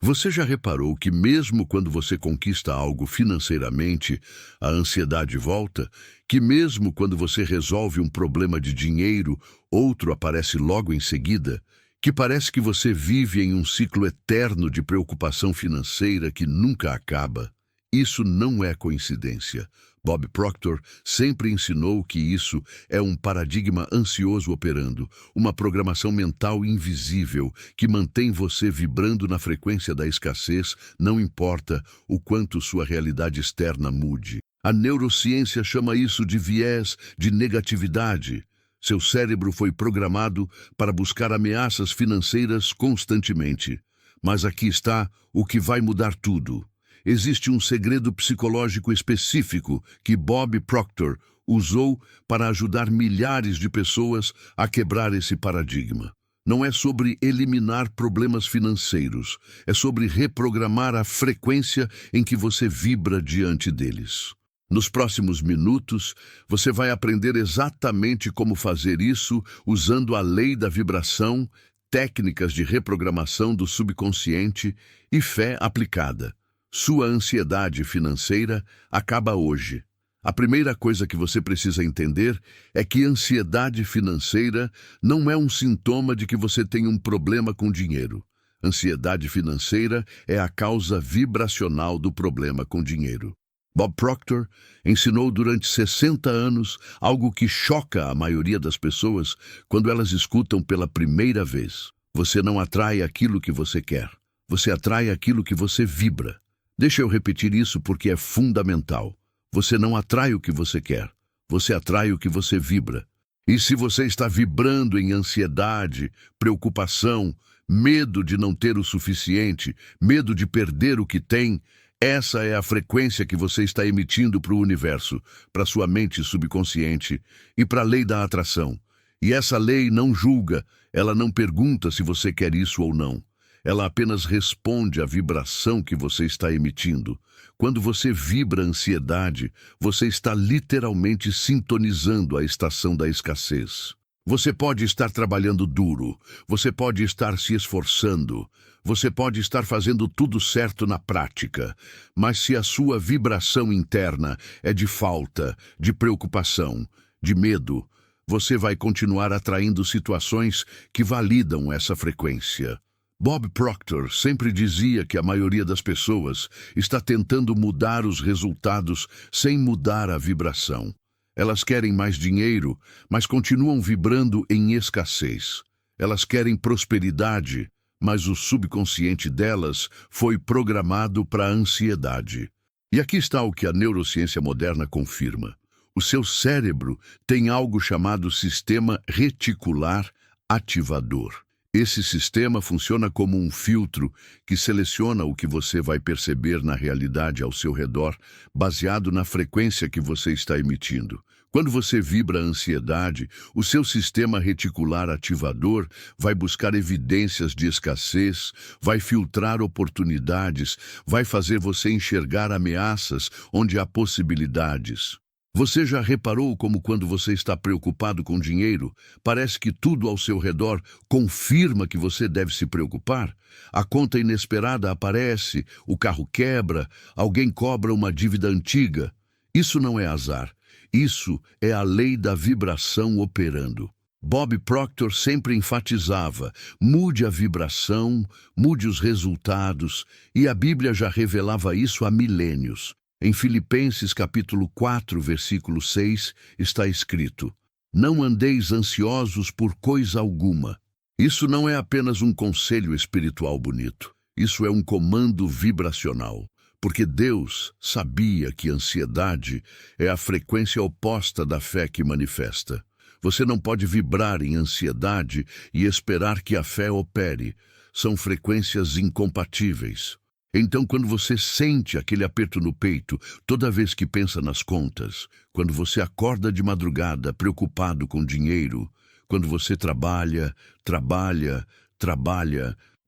Você já reparou que mesmo quando você conquista algo financeiramente, a ansiedade volta? Que mesmo quando você resolve um problema de dinheiro, outro aparece logo em seguida? Que parece que você vive em um ciclo eterno de preocupação financeira que nunca acaba? Isso não é coincidência. Bob Proctor sempre ensinou que isso é um paradigma ansioso operando, uma programação mental invisível que mantém você vibrando na frequência da escassez, não importa o quanto sua realidade externa mude. A neurociência chama isso de viés de negatividade. Seu cérebro foi programado para buscar ameaças financeiras constantemente. Mas aqui está o que vai mudar tudo. Existe um segredo psicológico específico que Bob Proctor usou para ajudar milhares de pessoas a quebrar esse paradigma. Não é sobre eliminar problemas financeiros, é sobre reprogramar a frequência em que você vibra diante deles. Nos próximos minutos, você vai aprender exatamente como fazer isso usando a lei da vibração, técnicas de reprogramação do subconsciente e fé aplicada. Sua ansiedade financeira acaba hoje. A primeira coisa que você precisa entender é que ansiedade financeira não é um sintoma de que você tem um problema com dinheiro. Ansiedade financeira é a causa vibracional do problema com dinheiro. Bob Proctor ensinou durante 60 anos algo que choca a maioria das pessoas quando elas escutam pela primeira vez. Você não atrai aquilo que você quer. Você atrai aquilo que você vibra. Deixa eu repetir isso porque é fundamental. Você não atrai o que você quer. Você atrai o que você vibra. E se você está vibrando em ansiedade, preocupação, medo de não ter o suficiente, medo de perder o que tem, essa é a frequência que você está emitindo para o universo, para sua mente subconsciente e para a lei da atração. E essa lei não julga, ela não pergunta se você quer isso ou não. Ela apenas responde à vibração que você está emitindo. Quando você vibra ansiedade, você está literalmente sintonizando a estação da escassez. Você pode estar trabalhando duro, você pode estar se esforçando, você pode estar fazendo tudo certo na prática, mas se a sua vibração interna é de falta, de preocupação, de medo, você vai continuar atraindo situações que validam essa frequência. Bob Proctor sempre dizia que a maioria das pessoas está tentando mudar os resultados sem mudar a vibração. Elas querem mais dinheiro, mas continuam vibrando em escassez. Elas querem prosperidade, mas o subconsciente delas foi programado para a ansiedade. E aqui está o que a neurociência moderna confirma. O seu cérebro tem algo chamado sistema reticular ativador. Esse sistema funciona como um filtro que seleciona o que você vai perceber na realidade ao seu redor, baseado na frequência que você está emitindo. Quando você vibra a ansiedade, o seu sistema reticular ativador vai buscar evidências de escassez, vai filtrar oportunidades, vai fazer você enxergar ameaças onde há possibilidades. Você já reparou como quando você está preocupado com dinheiro, parece que tudo ao seu redor confirma que você deve se preocupar? A conta inesperada aparece, o carro quebra, alguém cobra uma dívida antiga. Isso não é azar, isso é a lei da vibração operando. Bob Proctor sempre enfatizava, mude a vibração, mude os resultados, e a Bíblia já revelava isso há milênios. Em Filipenses capítulo 4, versículo 6, está escrito: não andeis ansiosos por coisa alguma. Isso não é apenas um conselho espiritual bonito. Isso é um comando vibracional. Porque Deus sabia que ansiedade é a frequência oposta da fé que manifesta. Você não pode vibrar em ansiedade e esperar que a fé opere. São frequências incompatíveis. Então, quando você sente aquele aperto no peito, toda vez que pensa nas contas, quando você acorda de madrugada preocupado com dinheiro, quando você trabalha,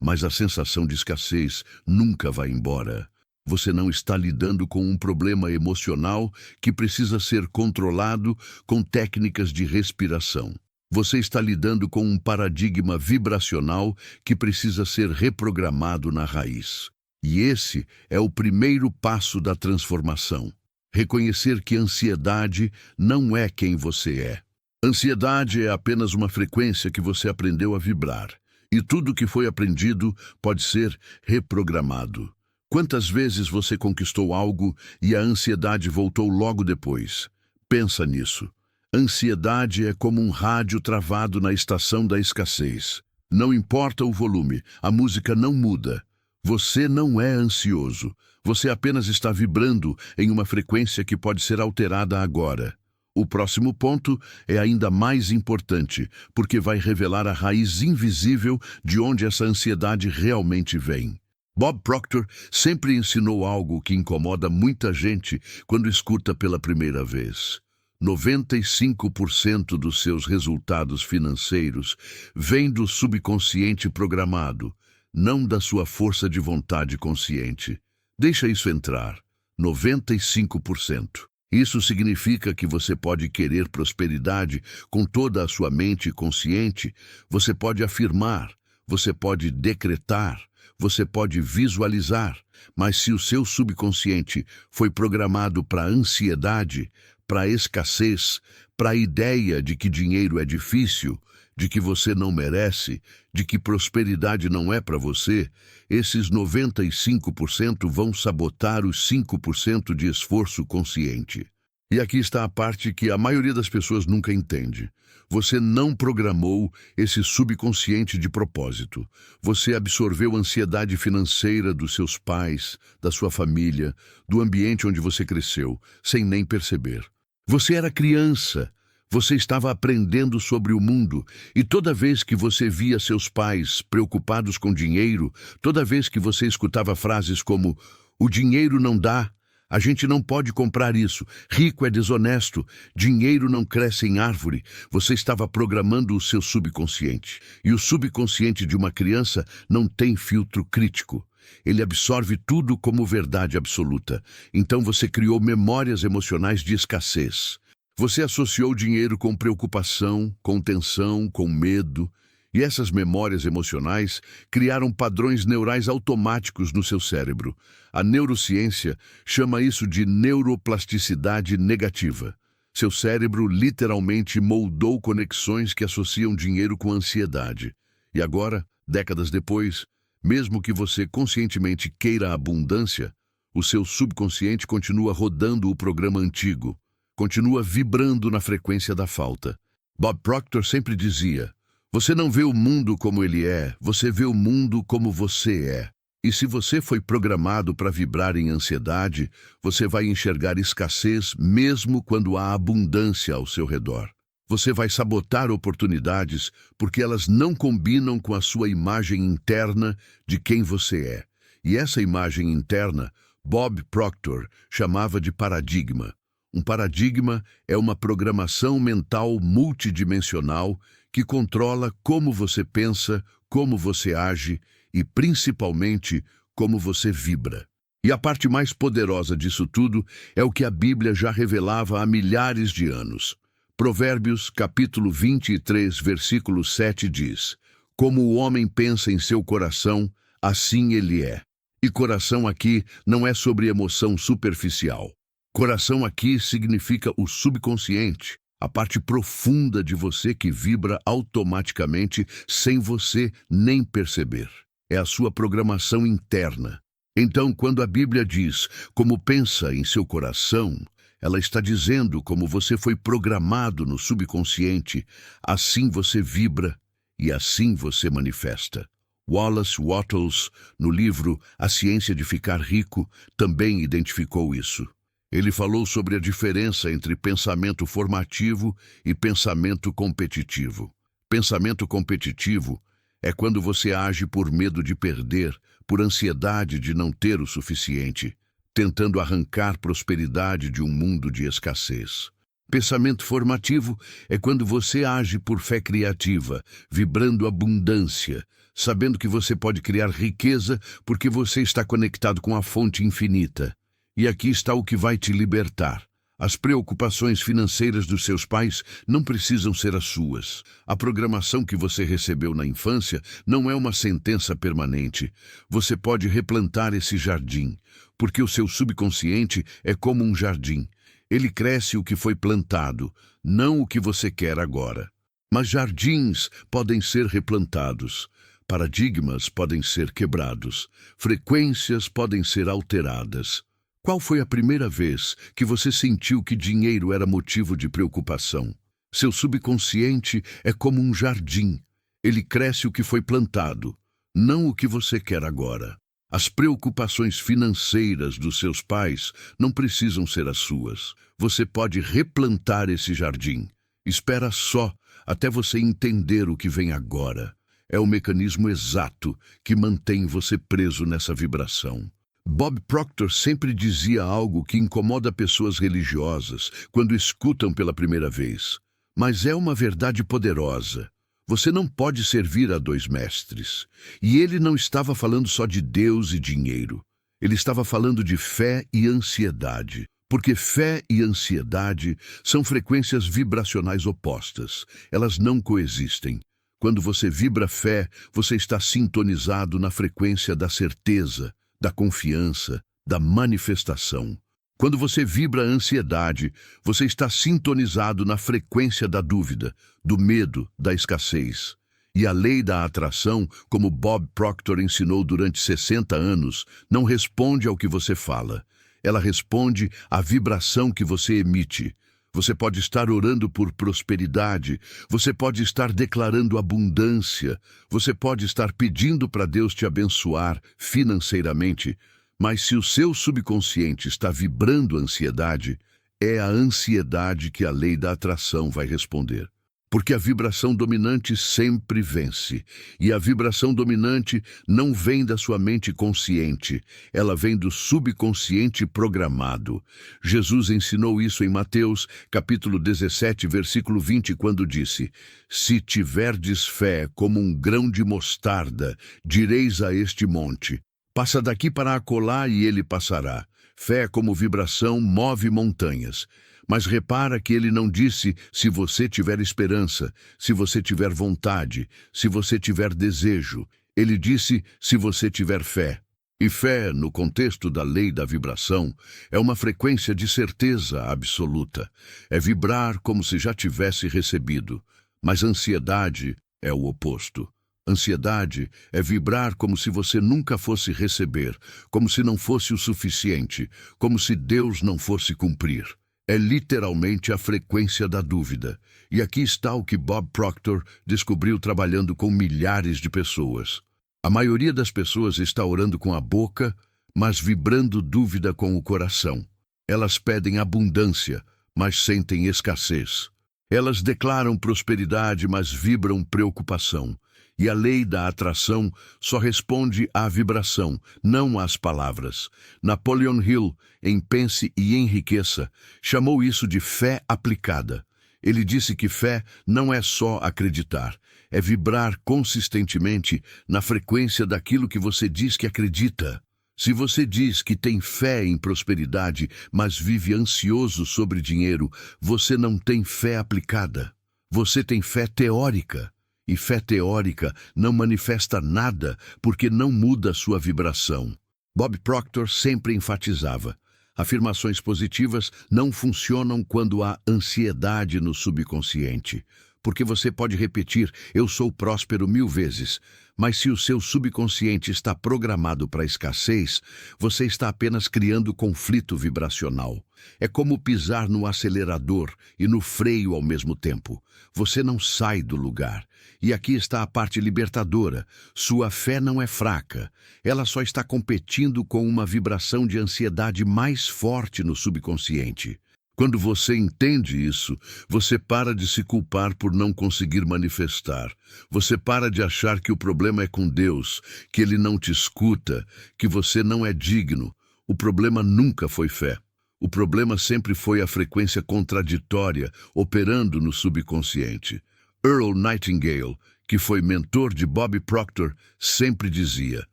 mas a sensação de escassez nunca vai embora. Você não está lidando com um problema emocional que precisa ser controlado com técnicas de respiração. Você está lidando com um paradigma vibracional que precisa ser reprogramado na raiz. E esse é o primeiro passo da transformação. Reconhecer que ansiedade não é quem você é. Ansiedade é apenas uma frequência que você aprendeu a vibrar. E tudo que foi aprendido pode ser reprogramado. Quantas vezes você conquistou algo e a ansiedade voltou logo depois? Pensa nisso. Ansiedade é como um rádio travado na estação da escassez. Não importa o volume, a música não muda. Você não é ansioso. Você apenas está vibrando em uma frequência que pode ser alterada agora. O próximo ponto é ainda mais importante, porque vai revelar a raiz invisível de onde essa ansiedade realmente vem. Bob Proctor sempre ensinou algo que incomoda muita gente quando escuta pela primeira vez. 95% dos seus resultados financeiros vêm do subconsciente programado, não da sua força de vontade consciente. Deixa isso entrar. 95%. Isso significa que você pode querer prosperidade com toda a sua mente consciente, você pode afirmar, você pode decretar, você pode visualizar, mas se o seu subconsciente foi programado para ansiedade, para escassez, para a ideia de que dinheiro é difícil, de que você não merece, de que prosperidade não é para você, esses 95% vão sabotar os 5% de esforço consciente. E aqui está a parte que a maioria das pessoas nunca entende. Você não programou esse subconsciente de propósito. Você absorveu a ansiedade financeira dos seus pais, da sua família, do ambiente onde você cresceu, sem nem perceber. Você era criança. Você estava aprendendo sobre o mundo, e toda vez que você via seus pais preocupados com dinheiro, toda vez que você escutava frases como "o dinheiro não dá", "a gente não pode comprar isso", "rico é desonesto", "dinheiro não cresce em árvore", você estava programando o seu subconsciente. E o subconsciente de uma criança não tem filtro crítico. Ele absorve tudo como verdade absoluta. Então você criou memórias emocionais de escassez. Você associou o dinheiro com preocupação, com tensão, com medo, e essas memórias emocionais criaram padrões neurais automáticos no seu cérebro. A neurociência chama isso de neuroplasticidade negativa. Seu cérebro literalmente moldou conexões que associam dinheiro com ansiedade. E agora, décadas depois, mesmo que você conscientemente queira a abundância, o seu subconsciente continua rodando o programa antigo. Continua vibrando na frequência da falta. Bob Proctor sempre dizia: você não vê o mundo como ele é, você vê o mundo como você é. E se você foi programado para vibrar em ansiedade, você vai enxergar escassez mesmo quando há abundância ao seu redor. Você vai sabotar oportunidades porque elas não combinam com a sua imagem interna de quem você é. E essa imagem interna, Bob Proctor chamava de paradigma. Um paradigma é uma programação mental multidimensional que controla como você pensa, como você age e, principalmente, como você vibra. E a parte mais poderosa disso tudo é o que a Bíblia já revelava há milhares de anos. Provérbios, capítulo 23, versículo 7 diz: como o homem pensa em seu coração, assim ele é. E coração aqui não é sobre emoção superficial. Coração aqui significa o subconsciente, a parte profunda de você que vibra automaticamente sem você nem perceber. É a sua programação interna. Então, quando a Bíblia diz como pensa em seu coração, ela está dizendo como você foi programado no subconsciente, assim você vibra e assim você manifesta. Wallace Wattles, no livro A Ciência de Ficar Rico, também identificou isso. Ele falou sobre a diferença entre pensamento formativo e pensamento competitivo. Pensamento competitivo é quando você age por medo de perder, por ansiedade de não ter o suficiente, tentando arrancar prosperidade de um mundo de escassez. Pensamento formativo é quando você age por fé criativa, vibrando abundância, sabendo que você pode criar riqueza porque você está conectado com a fonte infinita. E aqui está o que vai te libertar. As preocupações financeiras dos seus pais não precisam ser as suas. A programação que você recebeu na infância não é uma sentença permanente. Você pode replantar esse jardim, porque o seu subconsciente é como um jardim. Ele cresce o que foi plantado, não o que você quer agora. Mas jardins podem ser replantados. Paradigmas podem ser quebrados. Frequências podem ser alteradas. Qual foi a primeira vez que você sentiu que dinheiro era motivo de preocupação? Seu subconsciente é como um jardim. Ele cresce o que foi plantado, não o que você quer agora. As preocupações financeiras dos seus pais não precisam ser as suas. Você pode replantar esse jardim. Espera só até você entender o que vem agora. É o mecanismo exato que mantém você preso nessa vibração. Bob Proctor sempre dizia algo que incomoda pessoas religiosas quando escutam pela primeira vez. Mas é uma verdade poderosa. Você não pode servir a dois mestres. E ele não estava falando só de Deus e dinheiro. Ele estava falando de fé e ansiedade. Porque fé e ansiedade são frequências vibracionais opostas. Elas não coexistem. Quando você vibra fé, você está sintonizado na frequência da certeza, da confiança, da manifestação. Quando você vibra a ansiedade, você está sintonizado na frequência da dúvida, do medo, da escassez. E a lei da atração, como Bob Proctor ensinou durante 60 anos, não responde ao que você fala. Ela responde à vibração que você emite. Você pode estar orando por prosperidade, você pode estar declarando abundância, você pode estar pedindo para Deus te abençoar financeiramente, mas se o seu subconsciente está vibrando ansiedade, é a ansiedade que a lei da atração vai responder. Porque a vibração dominante sempre vence. E a vibração dominante não vem da sua mente consciente, ela vem do subconsciente programado. Jesus ensinou isso em Mateus, capítulo 17, versículo 20, quando disse: Se tiverdes fé como um grão de mostarda, direis a este monte: passa daqui para acolá, e ele passará. Fé como vibração move montanhas. Mas repara que ele não disse se você tiver esperança, se você tiver vontade, se você tiver desejo. Ele disse se você tiver fé. E fé, no contexto da lei da vibração, é uma frequência de certeza absoluta. É vibrar como se já tivesse recebido. Mas ansiedade é o oposto. Ansiedade é vibrar como se você nunca fosse receber, como se não fosse o suficiente, como se Deus não fosse cumprir. É literalmente a frequência da dúvida. E aqui está o que Bob Proctor descobriu trabalhando com milhares de pessoas. A maioria das pessoas está orando com a boca, mas vibrando dúvida com o coração. Elas pedem abundância, mas sentem escassez. Elas declaram prosperidade, mas vibram preocupação. E a lei da atração só responde à vibração, não às palavras. Napoleon Hill, em Pense e Enriqueça, chamou isso de fé aplicada. Ele disse que fé não é só acreditar, é vibrar consistentemente na frequência daquilo que você diz que acredita. Se você diz que tem fé em prosperidade, mas vive ansioso sobre dinheiro, você não tem fé aplicada. Você tem fé teórica. E fé teórica não manifesta nada porque não muda sua vibração. Bob Proctor sempre enfatizava: afirmações positivas não funcionam quando há ansiedade no subconsciente. Porque você pode repetir, eu sou próspero 1000 vezes, mas se o seu subconsciente está programado para escassez, você está apenas criando conflito vibracional. É como pisar no acelerador e no freio ao mesmo tempo. Você não sai do lugar. E aqui está a parte libertadora. Sua fé não é fraca. Ela só está competindo com uma vibração de ansiedade mais forte no subconsciente. Quando você entende isso, você para de se culpar por não conseguir manifestar. Você para de achar que o problema é com Deus, que Ele não te escuta, que você não é digno. O problema nunca foi fé. O problema sempre foi a frequência contraditória operando no subconsciente. Earl Nightingale, que foi mentor de Bob Proctor, sempre dizia: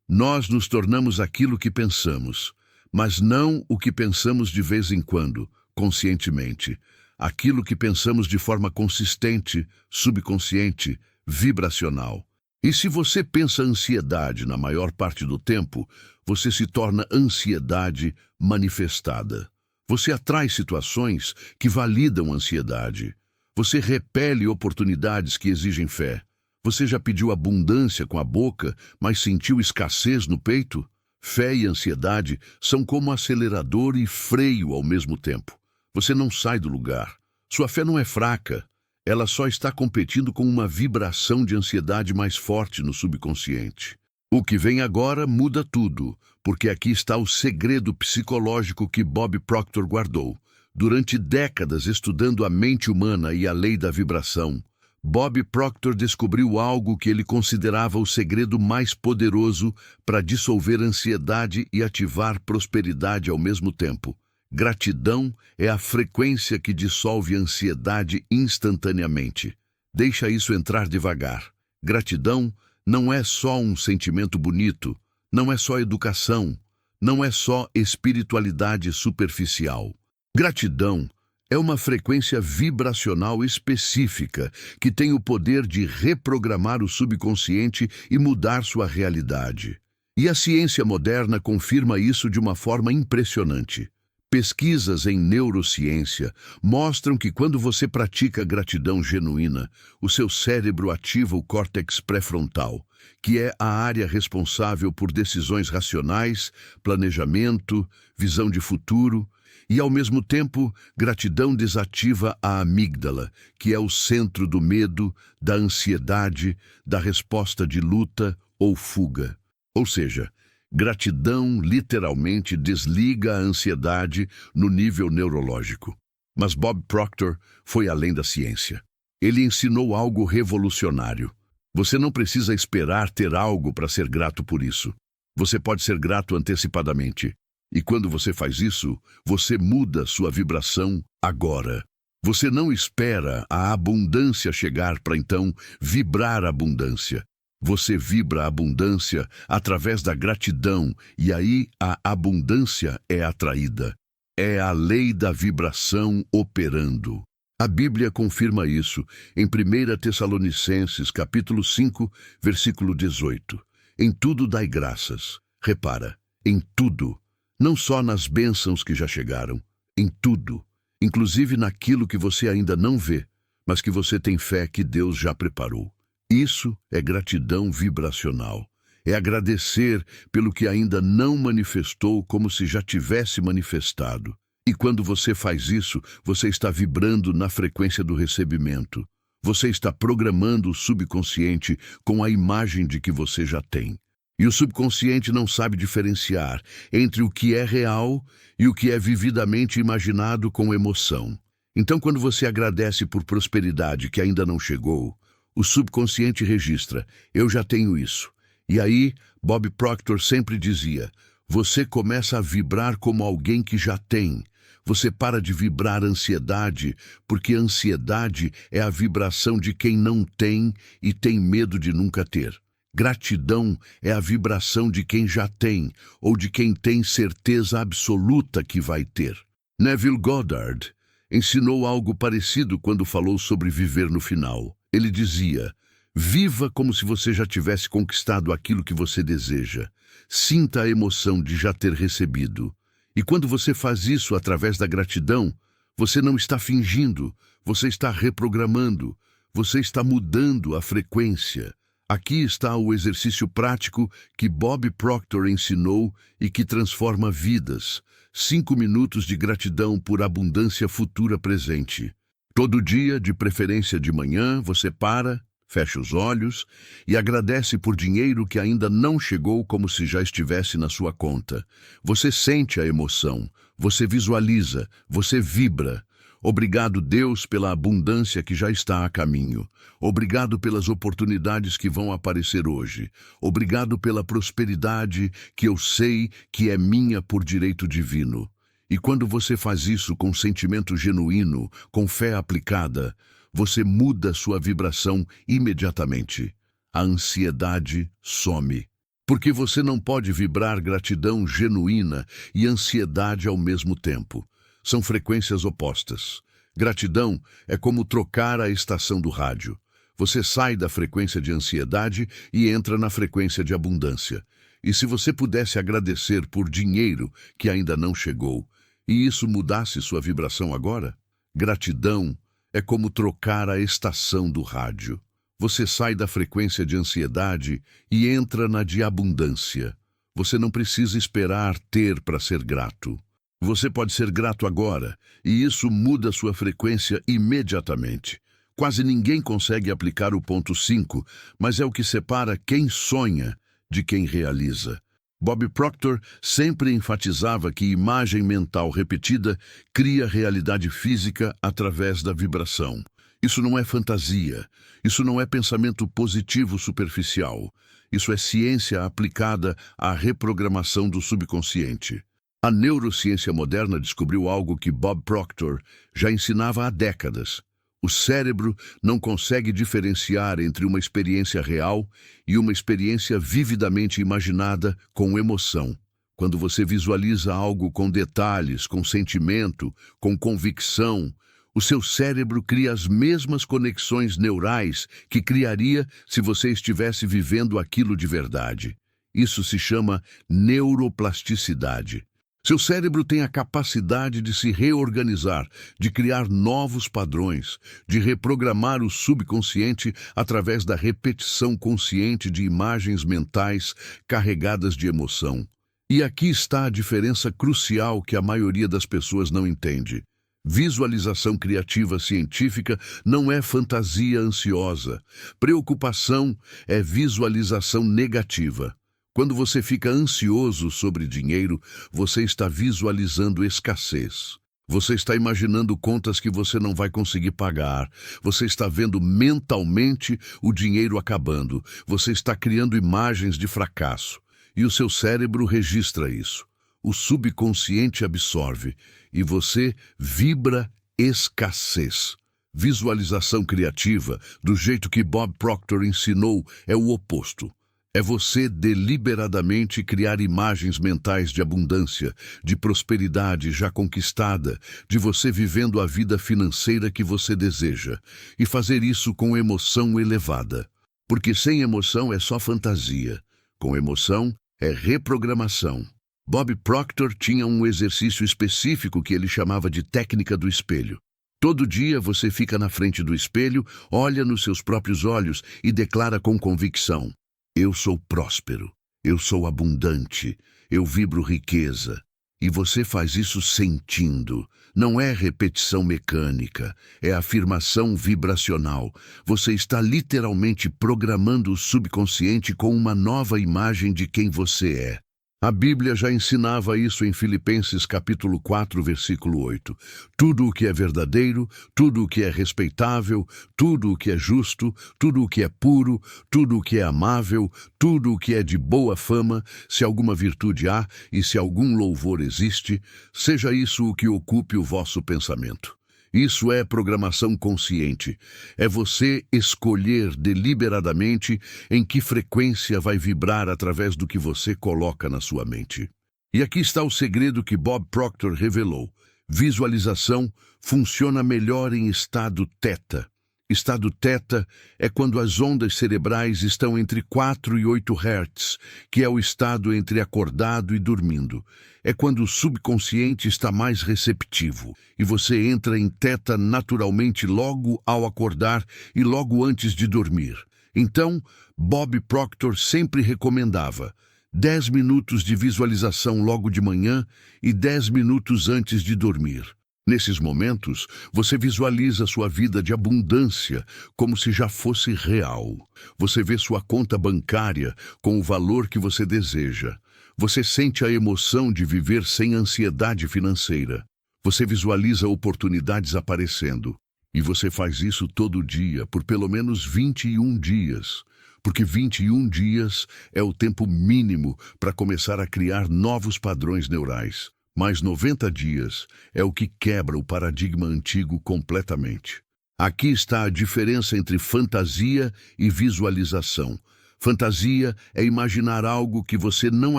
nós nos tornamos aquilo que pensamos, mas não o que pensamos de vez em quando, conscientemente. Aquilo que pensamos de forma consistente, subconsciente, vibracional. E se você pensa ansiedade na maior parte do tempo, você se torna ansiedade manifestada. Você atrai situações que validam a ansiedade. Você repele oportunidades que exigem fé. Você já pediu abundância com a boca, mas sentiu escassez no peito? Fé e ansiedade são como acelerador e freio ao mesmo tempo. Você não sai do lugar. Sua fé não é fraca. Ela só está competindo com uma vibração de ansiedade mais forte no subconsciente. O que vem agora muda tudo, porque aqui está o segredo psicológico que Bob Proctor guardou. Durante décadas estudando a mente humana e a lei da vibração, Bob Proctor descobriu algo que ele considerava o segredo mais poderoso para dissolver ansiedade e ativar prosperidade ao mesmo tempo. Gratidão é a frequência que dissolve a ansiedade instantaneamente. Deixa isso entrar devagar. Gratidão não é só um sentimento bonito, não é só educação, não é só espiritualidade superficial. Gratidão é uma frequência vibracional específica que tem o poder de reprogramar o subconsciente e mudar sua realidade. E a ciência moderna confirma isso de uma forma impressionante. Pesquisas em neurociência mostram que quando você pratica gratidão genuína, o seu cérebro ativa o córtex pré-frontal, que é a área responsável por decisões racionais, planejamento, visão de futuro, e ao mesmo tempo, gratidão desativa a amígdala, que é o centro do medo, da ansiedade, da resposta de luta ou fuga. Ou seja, gratidão literalmente desliga a ansiedade no nível neurológico. Mas Bob Proctor foi além da ciência. Ele ensinou algo revolucionário. Você não precisa esperar ter algo para ser grato por isso. Você pode ser grato antecipadamente. E quando você faz isso, você muda sua vibração agora. Você não espera a abundância chegar para então vibrar a abundância. Você vibra a abundância através da gratidão e aí a abundância é atraída. É a lei da vibração operando. A Bíblia confirma isso em 1 Tessalonicenses, capítulo 5, versículo 18. Em tudo dai graças. Repara, em tudo. Não só nas bênçãos que já chegaram, em tudo, inclusive naquilo que você ainda não vê, mas que você tem fé que Deus já preparou. Isso é gratidão vibracional. É agradecer pelo que ainda não manifestou como se já tivesse manifestado. E quando você faz isso, você está vibrando na frequência do recebimento. Você está programando o subconsciente com a imagem de que você já tem. E o subconsciente não sabe diferenciar entre o que é real e o que é vividamente imaginado com emoção. Então, quando você agradece por prosperidade que ainda não chegou, o subconsciente registra, eu já tenho isso. E aí, Bob Proctor sempre dizia, você começa a vibrar como alguém que já tem. Você para de vibrar ansiedade, porque a ansiedade é a vibração de quem não tem e tem medo de nunca ter. Gratidão é a vibração de quem já tem, ou de quem tem certeza absoluta que vai ter. Neville Goddard ensinou algo parecido quando falou sobre viver no final. Ele dizia, viva como se você já tivesse conquistado aquilo que você deseja. Sinta a emoção de já ter recebido. E quando você faz isso através da gratidão, você não está fingindo, você está reprogramando, você está mudando a frequência. Aqui está o exercício prático que Bob Proctor ensinou e que transforma vidas. 5 minutos de gratidão por abundância futura presente. Todo dia, de preferência de manhã, você para, fecha os olhos e agradece por dinheiro que ainda não chegou como se já estivesse na sua conta. Você sente a emoção, você visualiza, você vibra. Obrigado, Deus, pela abundância que já está a caminho. Obrigado pelas oportunidades que vão aparecer hoje. Obrigado pela prosperidade que eu sei que é minha por direito divino. E quando você faz isso com sentimento genuíno, com fé aplicada, você muda sua vibração imediatamente. A ansiedade some. Porque você não pode vibrar gratidão genuína e ansiedade ao mesmo tempo. são frequências opostas. Gratidão é como trocar a estação do rádio. Você sai da frequência de ansiedade e entra na frequência de abundância. E se você pudesse agradecer por dinheiro que ainda não chegou, e isso mudasse sua vibração agora? Gratidão é como trocar a estação do rádio. Você sai da frequência de ansiedade e entra na de abundância. Você não precisa esperar ter para ser grato. Você pode ser grato agora, e isso muda sua frequência imediatamente. Quase ninguém consegue aplicar o ponto 5, mas é o que separa quem sonha de quem realiza. Bob Proctor sempre enfatizava que imagem mental repetida cria realidade física através da vibração. Isso não é fantasia, isso não é pensamento positivo superficial. Isso é ciência aplicada à reprogramação do subconsciente. A neurociência moderna descobriu algo que Bob Proctor já ensinava há décadas. O cérebro não consegue diferenciar entre uma experiência real e uma experiência vividamente imaginada com emoção. Quando você visualiza algo com detalhes, com sentimento, com convicção, o seu cérebro cria as mesmas conexões neurais que criaria se você estivesse vivendo aquilo de verdade. Isso se chama neuroplasticidade. Seu cérebro tem a capacidade de se reorganizar, de criar novos padrões, de reprogramar o subconsciente através da repetição consciente de imagens mentais carregadas de emoção. E aqui está a diferença crucial que a maioria das pessoas não entende. Visualização criativa científica não é fantasia ansiosa. Preocupação é visualização negativa. Quando você fica ansioso sobre dinheiro, você está visualizando escassez. Você está imaginando contas que você não vai conseguir pagar. Você está vendo mentalmente o dinheiro acabando. Você está criando imagens de fracasso. E o seu cérebro registra isso. O subconsciente absorve. E você vibra escassez. Visualização criativa, do jeito que Bob Proctor ensinou, é o oposto. É você deliberadamente criar imagens mentais de abundância, de prosperidade já conquistada, de você vivendo a vida financeira que você deseja, e fazer isso com emoção elevada. Porque sem emoção é só fantasia. Com emoção é reprogramação. Bob Proctor tinha um exercício específico que ele chamava de técnica do espelho. Todo dia você fica na frente do espelho, olha nos seus próprios olhos e declara com convicção: eu sou próspero, eu sou abundante, eu vibro riqueza. E você faz isso sentindo. Não é repetição mecânica, é afirmação vibracional. Você está literalmente programando o subconsciente com uma nova imagem de quem você é. A Bíblia já ensinava isso em Filipenses capítulo 4, versículo 8. Tudo o que é verdadeiro, tudo o que é respeitável, tudo o que é justo, tudo o que é puro, tudo o que é amável, tudo o que é de boa fama, se alguma virtude há e se algum louvor existe, seja isso o que ocupe o vosso pensamento. Isso é programação consciente. É você escolher deliberadamente em que frequência vai vibrar através do que você coloca na sua mente. E aqui está o segredo que Bob Proctor revelou. Visualização funciona melhor em estado teta. Estado teta é quando as ondas cerebrais estão entre 4 e 8 Hz, que é o estado entre acordado e dormindo. É quando o subconsciente está mais receptivo, e você entra em teta naturalmente logo ao acordar e logo antes de dormir. Então, Bob Proctor sempre recomendava 10 minutos de visualização logo de manhã e 10 minutos antes de dormir. Nesses momentos, você visualiza sua vida de abundância como se já fosse real. Você vê sua conta bancária com o valor que você deseja. Você sente a emoção de viver sem ansiedade financeira. Você visualiza oportunidades aparecendo. E você faz isso todo dia, por pelo menos 21 dias. Porque 21 dias é o tempo mínimo para começar a criar novos padrões neurais. Mas 90 dias é o que quebra o paradigma antigo completamente. Aqui está a diferença entre fantasia e visualização. Fantasia é imaginar algo que você não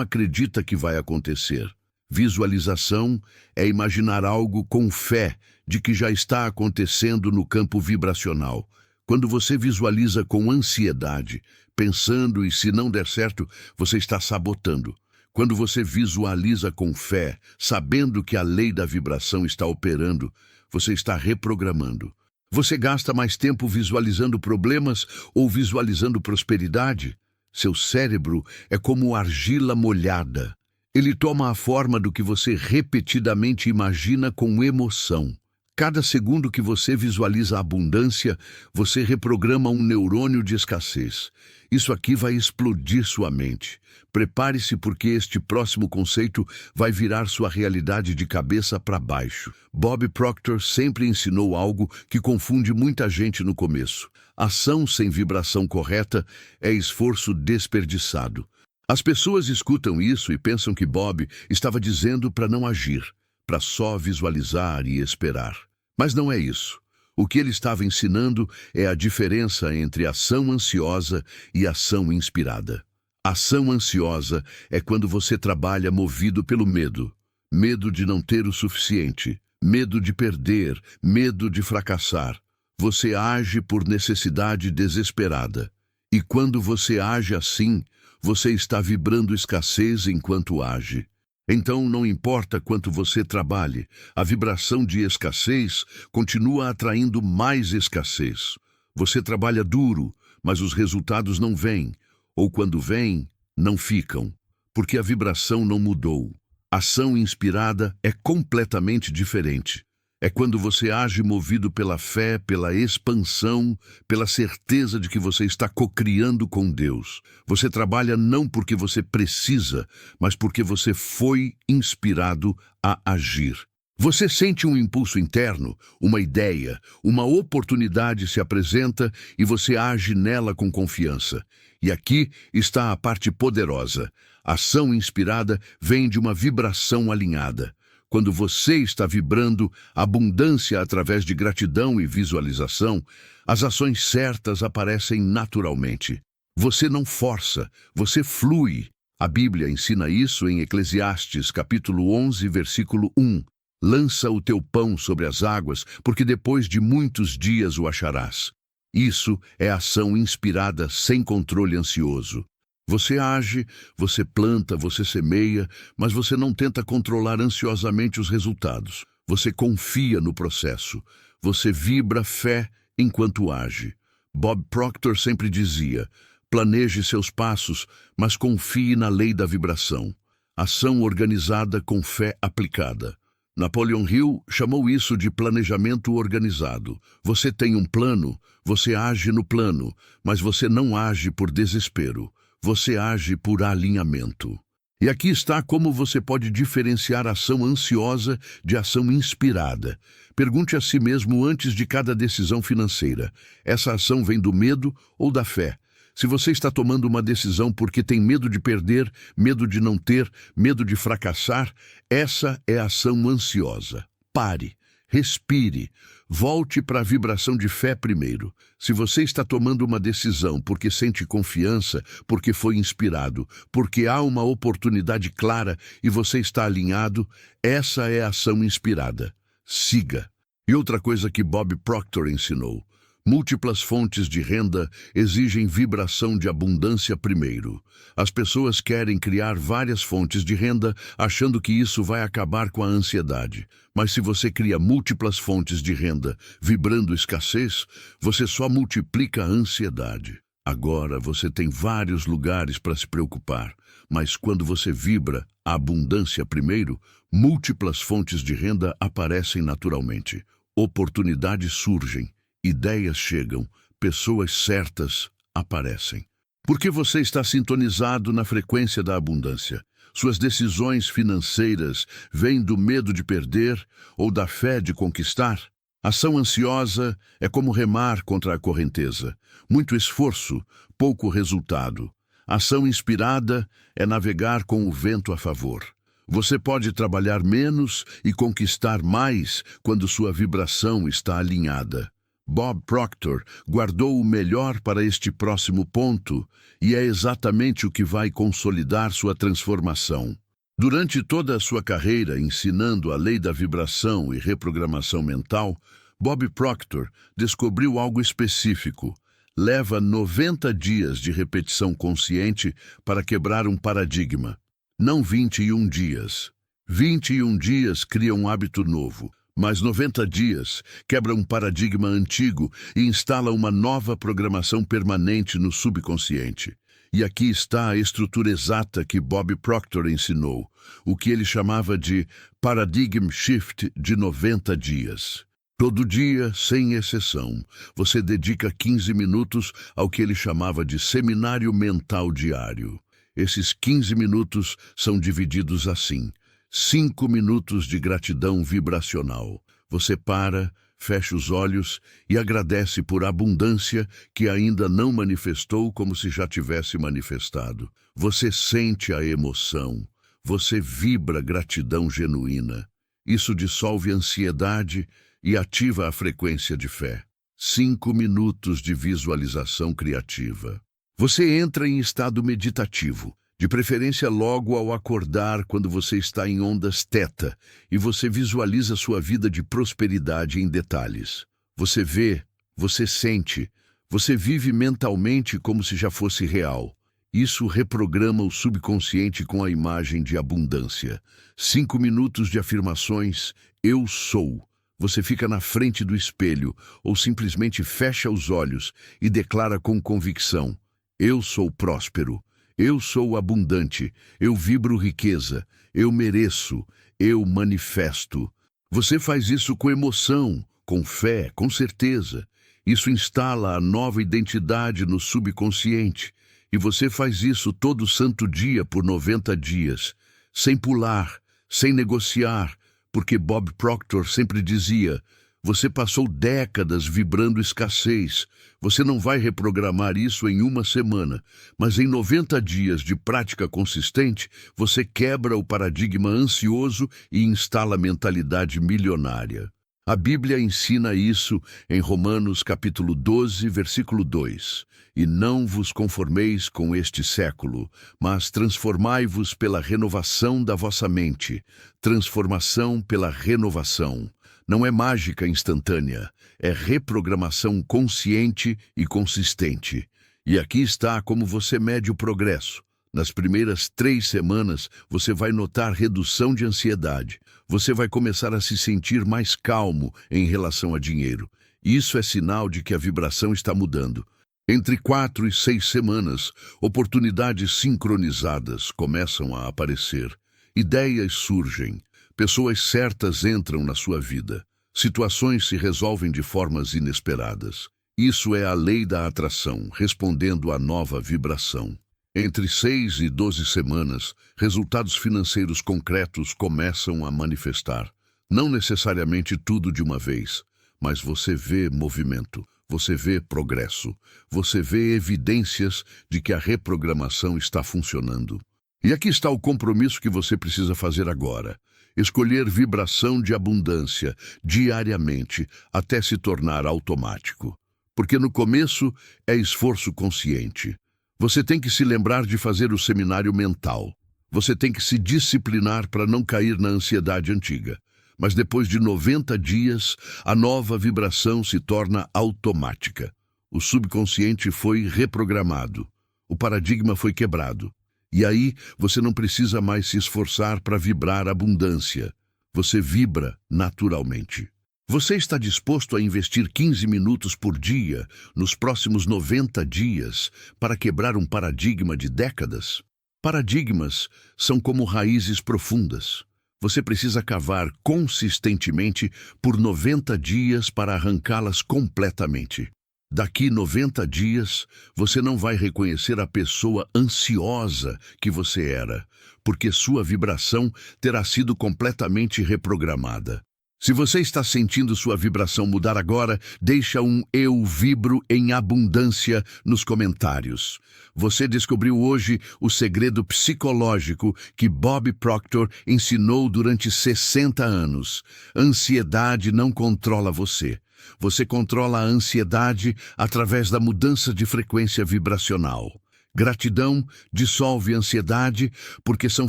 acredita que vai acontecer. Visualização é imaginar algo com fé de que já está acontecendo no campo vibracional. Quando você visualiza com ansiedade, pensando e se não der certo, você está sabotando. Quando você visualiza com fé, sabendo que a lei da vibração está operando, você está reprogramando. Você gasta mais tempo visualizando problemas ou visualizando prosperidade? Seu cérebro é como argila molhada. Ele toma a forma do que você repetidamente imagina com emoção. Cada segundo que você visualiza a abundância, você reprograma um neurônio de escassez. Isso aqui vai explodir sua mente. Prepare-se porque este próximo conceito vai virar sua realidade de cabeça para baixo. Bob Proctor sempre ensinou algo que confunde muita gente no começo. Ação sem vibração correta é esforço desperdiçado. As pessoas escutam isso e pensam que Bob estava dizendo para não agir, para só visualizar e esperar. Mas não é isso. O que ele estava ensinando é a diferença entre ação ansiosa e ação inspirada. Ação ansiosa é quando você trabalha movido pelo medo. Medo de não ter o suficiente, medo de perder, medo de fracassar. Você age por necessidade desesperada. E quando você age assim, você está vibrando escassez enquanto age. Então, não importa quanto você trabalhe, a vibração de escassez continua atraindo mais escassez. Você trabalha duro, mas os resultados não vêm, ou quando vêm, não ficam, porque a vibração não mudou. Ação inspirada é completamente diferente. É quando você age movido pela fé, pela expansão, pela certeza de que você está cocriando com Deus. Você trabalha não porque você precisa, mas porque você foi inspirado a agir. Você sente um impulso interno, uma ideia, uma oportunidade se apresenta e você age nela com confiança. E aqui está a parte poderosa. A ação inspirada vem de uma vibração alinhada. Quando você está vibrando abundância através de gratidão e visualização, as ações certas aparecem naturalmente. Você não força, você flui. A Bíblia ensina isso em Eclesiastes, capítulo 11, versículo 1. Lança o teu pão sobre as águas, porque depois de muitos dias o acharás. Isso é ação inspirada sem controle ansioso. Você age, você planta, você semeia, mas você não tenta controlar ansiosamente os resultados. Você confia no processo. Você vibra fé enquanto age. Bob Proctor sempre dizia: planeje seus passos, mas confie na lei da vibração. Ação organizada com fé aplicada. Napoleon Hill chamou isso de planejamento organizado. Você tem um plano, você age no plano, mas você não age por desespero. Você age por alinhamento. E aqui está como você pode diferenciar ação ansiosa de ação inspirada. Pergunte a si mesmo antes de cada decisão financeira: essa ação vem do medo ou da fé? Se você está tomando uma decisão porque tem medo de perder, medo de não ter, medo de fracassar, essa é ação ansiosa. Pare, respire, volte para a vibração de fé primeiro. Se você está tomando uma decisão porque sente confiança, porque foi inspirado, porque há uma oportunidade clara e você está alinhado, essa é a ação inspirada. Siga. E outra coisa que Bob Proctor ensinou: múltiplas fontes de renda exigem vibração de abundância primeiro. As pessoas querem criar várias fontes de renda achando que isso vai acabar com a ansiedade. Mas se você cria múltiplas fontes de renda vibrando escassez, você só multiplica a ansiedade. Agora você tem vários lugares para se preocupar, mas quando você vibra a abundância primeiro, múltiplas fontes de renda aparecem naturalmente. Oportunidades surgem. Ideias chegam, pessoas certas aparecem. Porque você está sintonizado na frequência da abundância. Suas decisões financeiras vêm do medo de perder ou da fé de conquistar? Ação ansiosa é como remar contra a correnteza. Muito esforço, pouco resultado. Ação inspirada é navegar com o vento a favor. Você pode trabalhar menos e conquistar mais quando sua vibração está alinhada. Bob Proctor guardou o melhor para este próximo ponto, e é exatamente o que vai consolidar sua transformação. Durante toda a sua carreira ensinando a lei da vibração e reprogramação mental, Bob Proctor descobriu algo específico. Leva 90 dias de repetição consciente para quebrar um paradigma. Não 21 dias. 21 dias cria um hábito novo, mas 90 dias quebra um paradigma antigo e instala uma nova programação permanente no subconsciente. E aqui está a estrutura exata que Bob Proctor ensinou, o que ele chamava de Paradigm Shift de 90 dias. Todo dia, sem exceção, você dedica 15 minutos ao que ele chamava de seminário mental diário. Esses 15 minutos são divididos assim: 5 minutos de gratidão vibracional. Você para, fecha os olhos e agradece por abundância que ainda não manifestou como se já tivesse manifestado. Você sente a emoção. Você vibra gratidão genuína. Isso dissolve a ansiedade e ativa a frequência de fé. 5 minutos de visualização criativa. Você entra em estado meditativo, de preferência logo ao acordar, quando você está em ondas teta, e você visualiza sua vida de prosperidade em detalhes. Você vê, você sente, você vive mentalmente como se já fosse real. Isso reprograma o subconsciente com a imagem de abundância. 5 minutos de afirmações: eu sou. Você fica na frente do espelho ou simplesmente fecha os olhos e declara com convicção: eu sou próspero, eu sou abundante, eu vibro riqueza, eu mereço, eu manifesto. Você faz isso com emoção, com fé, com certeza. Isso instala a nova identidade no subconsciente. E você faz isso todo santo dia por 90 dias, sem pular, sem negociar, porque Bob Proctor sempre dizia: você passou décadas vibrando escassez. Você não vai reprogramar isso em uma semana, mas em 90 dias de prática consistente, você quebra o paradigma ansioso e instala a mentalidade milionária. A Bíblia ensina isso em Romanos capítulo 12, versículo 2. E não vos conformeis com este século, mas transformai-vos pela renovação da vossa mente. Transformação pela renovação. Não é mágica instantânea, é reprogramação consciente e consistente. E aqui está como você mede o progresso. Nas primeiras 3 semanas, você vai notar redução de ansiedade. Você vai começar a se sentir mais calmo em relação a dinheiro. Isso é sinal de que a vibração está mudando. Entre 4 e 6 semanas, oportunidades sincronizadas começam a aparecer. Ideias surgem. Pessoas certas entram na sua vida. Situações se resolvem de formas inesperadas. Isso é a lei da atração, respondendo à nova vibração. Entre 6 e 12 semanas, resultados financeiros concretos começam a manifestar. Não necessariamente tudo de uma vez, mas você vê movimento, você vê progresso, você vê evidências de que a reprogramação está funcionando. E aqui está o compromisso que você precisa fazer agora. Escolher vibração de abundância diariamente até se tornar automático. Porque no começo é esforço consciente. Você tem que se lembrar de fazer o seminário mental. Você tem que se disciplinar para não cair na ansiedade antiga. Mas depois de 90 dias, a nova vibração se torna automática. O subconsciente foi reprogramado. O paradigma foi quebrado. E aí, você não precisa mais se esforçar para vibrar abundância. Você vibra naturalmente. Você está disposto a investir 15 minutos por dia nos próximos 90 dias para quebrar um paradigma de décadas? Paradigmas são como raízes profundas. Você precisa cavar consistentemente por 90 dias para arrancá-las completamente. Daqui 90 dias, você não vai reconhecer a pessoa ansiosa que você era, porque sua vibração terá sido completamente reprogramada. Se você está sentindo sua vibração mudar agora, deixa um "eu vibro em abundância" nos comentários. Você descobriu hoje o segredo psicológico que Bob Proctor ensinou durante 60 anos. Ansiedade não controla você. Você controla a ansiedade através da mudança de frequência vibracional. Gratidão dissolve ansiedade porque são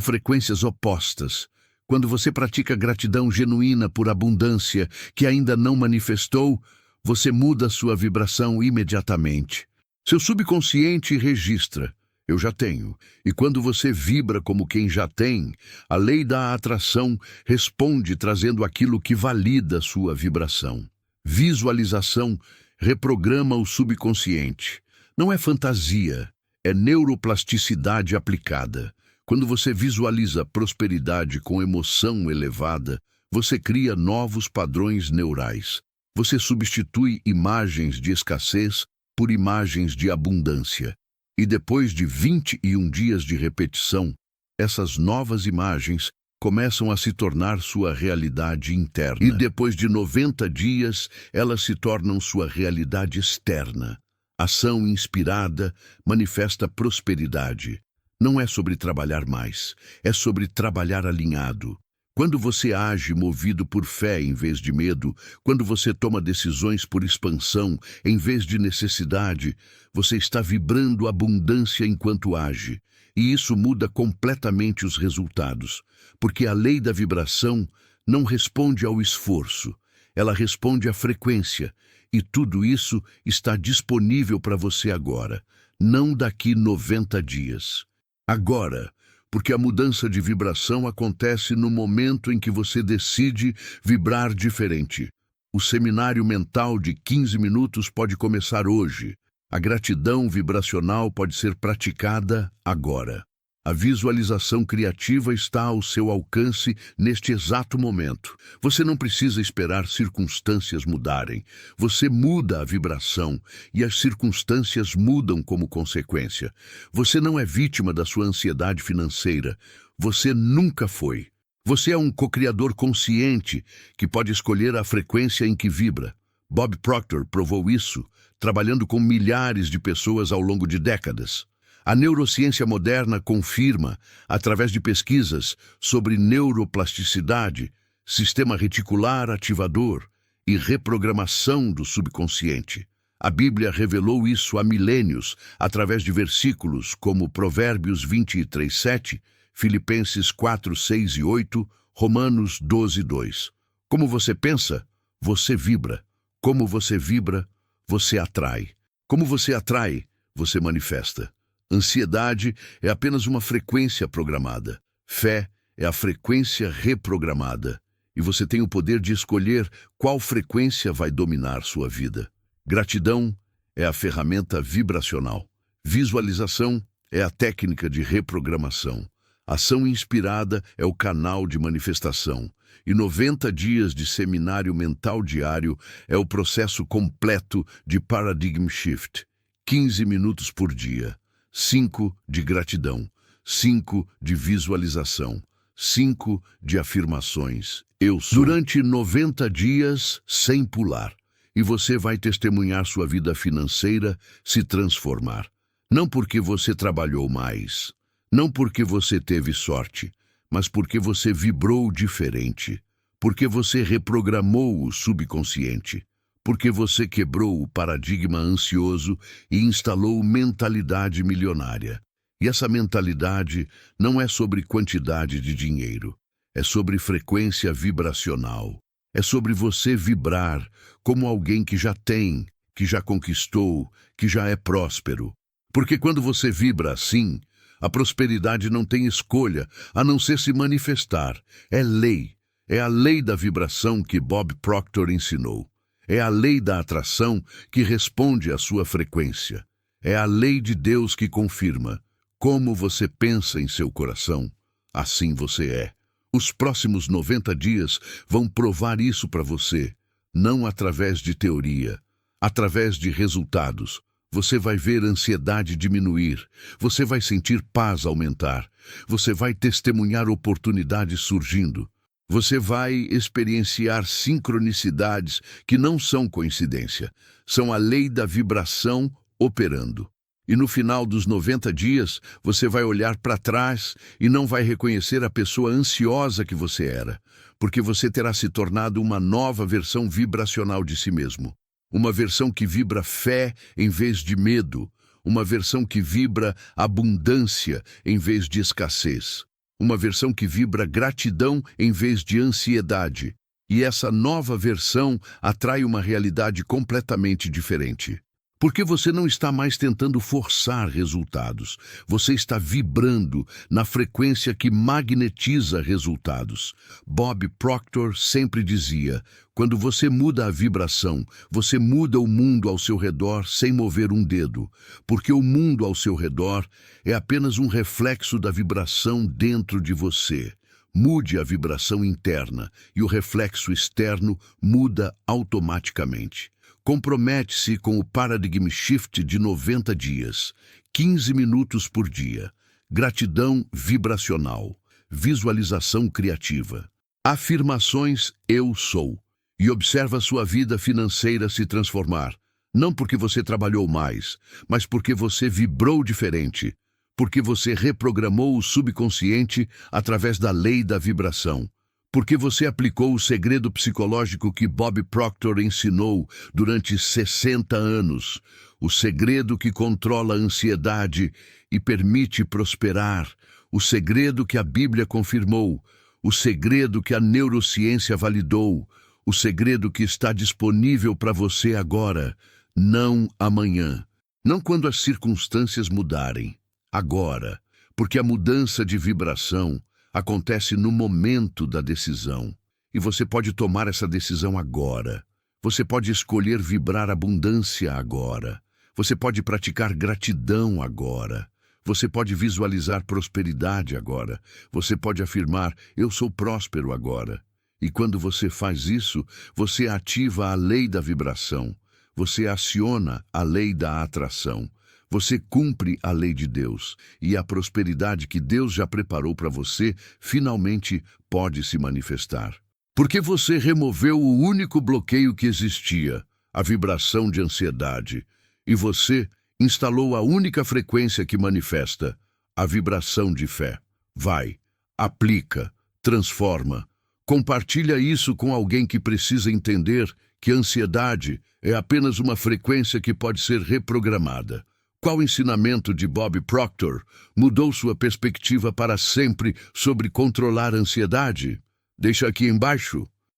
frequências opostas. Quando você pratica gratidão genuína por abundância que ainda não manifestou, você muda sua vibração imediatamente. Seu subconsciente registra: eu já tenho. E quando você vibra como quem já tem, a lei da atração responde trazendo aquilo que valida sua vibração. Visualização reprograma o subconsciente. Não é fantasia, é neuroplasticidade aplicada. Quando você visualiza prosperidade com emoção elevada, você cria novos padrões neurais. Você substitui imagens de escassez por imagens de abundância. E depois de 21 dias de repetição, essas novas imagens começam a se tornar sua realidade interna. E depois de 90 dias, elas se tornam sua realidade externa. Ação inspirada manifesta prosperidade. Não é sobre trabalhar mais, é sobre trabalhar alinhado. Quando você age movido por fé em vez de medo, quando você toma decisões por expansão em vez de necessidade, você está vibrando abundância enquanto age. E isso muda completamente os resultados, porque a lei da vibração não responde ao esforço, ela responde à frequência. E tudo isso está disponível para você agora, não daqui 90 dias. Agora, porque a mudança de vibração acontece no momento em que você decide vibrar diferente. O seminário mental de 15 minutos pode começar hoje. A gratidão vibracional pode ser praticada agora. A visualização criativa está ao seu alcance neste exato momento. Você não precisa esperar circunstâncias mudarem. Você muda a vibração e as circunstâncias mudam como consequência. Você não é vítima da sua ansiedade financeira. Você nunca foi. Você é um co-criador consciente que pode escolher a frequência em que vibra. Bob Proctor provou isso, trabalhando com milhares de pessoas ao longo de décadas. A neurociência moderna confirma, através de pesquisas sobre neuroplasticidade, sistema reticular ativador e reprogramação do subconsciente. A Bíblia revelou isso há milênios, através de versículos como Provérbios 23:7, Filipenses 4:6 e 8, Romanos 12:2. Como você pensa, você vibra. Como você vibra, você atrai. Como você atrai, você manifesta. Ansiedade é apenas uma frequência programada. Fé é a frequência reprogramada. E você tem o poder de escolher qual frequência vai dominar sua vida. Gratidão é a ferramenta vibracional. Visualização é a técnica de reprogramação. Ação inspirada é o canal de manifestação. E 90 dias de seminário mental diário é o processo completo de Paradigm Shift. 15 minutos por dia. 5 de gratidão, 5 de visualização, 5 de afirmações. Eu sou. Durante 90 dias, sem pular. E você vai testemunhar sua vida financeira se transformar. Não porque você trabalhou mais, não porque você teve sorte, mas porque você vibrou diferente, porque você reprogramou o subconsciente. Porque você quebrou o paradigma ansioso e instalou mentalidade milionária. E essa mentalidade não é sobre quantidade de dinheiro, é sobre frequência vibracional. É sobre você vibrar como alguém que já tem, que já conquistou, que já é próspero. Porque quando você vibra assim, a prosperidade não tem escolha a não ser se manifestar. É lei. É a lei da vibração que Bob Proctor ensinou. É a lei da atração que responde à sua frequência. É a lei de Deus que confirma. Como você pensa em seu coração, assim você é. Os próximos 90 dias vão provar isso para você, não através de teoria, através de resultados. Você vai ver ansiedade diminuir, você vai sentir paz aumentar, você vai testemunhar oportunidades surgindo. Você vai experienciar sincronicidades que não são coincidência, são a lei da vibração operando. E no final dos 90 dias, você vai olhar para trás e não vai reconhecer a pessoa ansiosa que você era, porque você terá se tornado uma nova versão vibracional de si mesmo. Uma versão que vibra fé em vez de medo, uma versão que vibra abundância em vez de escassez, uma versão que vibra gratidão em vez de ansiedade. E essa nova versão atrai uma realidade completamente diferente. Porque você não está mais tentando forçar resultados. Você está vibrando na frequência que magnetiza resultados. Bob Proctor sempre dizia: quando você muda a vibração, você muda o mundo ao seu redor sem mover um dedo. Porque o mundo ao seu redor é apenas um reflexo da vibração dentro de você. Mude a vibração interna e o reflexo externo muda automaticamente. Compromete-se com o Paradigm Shift de 90 dias, 15 minutos por dia. Gratidão vibracional, visualização criativa. Afirmações eu sou. E observa sua vida financeira se transformar. Não porque você trabalhou mais, mas porque você vibrou diferente. Porque você reprogramou o subconsciente através da lei da vibração. Porque você aplicou o segredo psicológico que Bob Proctor ensinou durante 60 anos. O segredo que controla a ansiedade e permite prosperar. O segredo que a Bíblia confirmou. O segredo que a neurociência validou. O segredo que está disponível para você agora, não amanhã. Não quando as circunstâncias mudarem. Agora, porque a mudança de vibração acontece no momento da decisão. E você pode tomar essa decisão agora. Você pode escolher vibrar abundância agora. Você pode praticar gratidão agora. Você pode visualizar prosperidade agora. Você pode afirmar, eu sou próspero agora. E quando você faz isso, você ativa a lei da vibração. Você aciona a lei da atração. Você cumpre a lei de Deus, e a prosperidade que Deus já preparou para você finalmente pode se manifestar. Porque você removeu o único bloqueio que existia, a vibração de ansiedade, e você instalou a única frequência que manifesta, a vibração de fé. Vai, aplica, transforma. Compartilha isso com alguém que precisa entender que a ansiedade é apenas uma frequência que pode ser reprogramada. Qual ensinamento de Bob Proctor mudou sua perspectiva para sempre sobre controlar a ansiedade? Deixa aqui embaixo.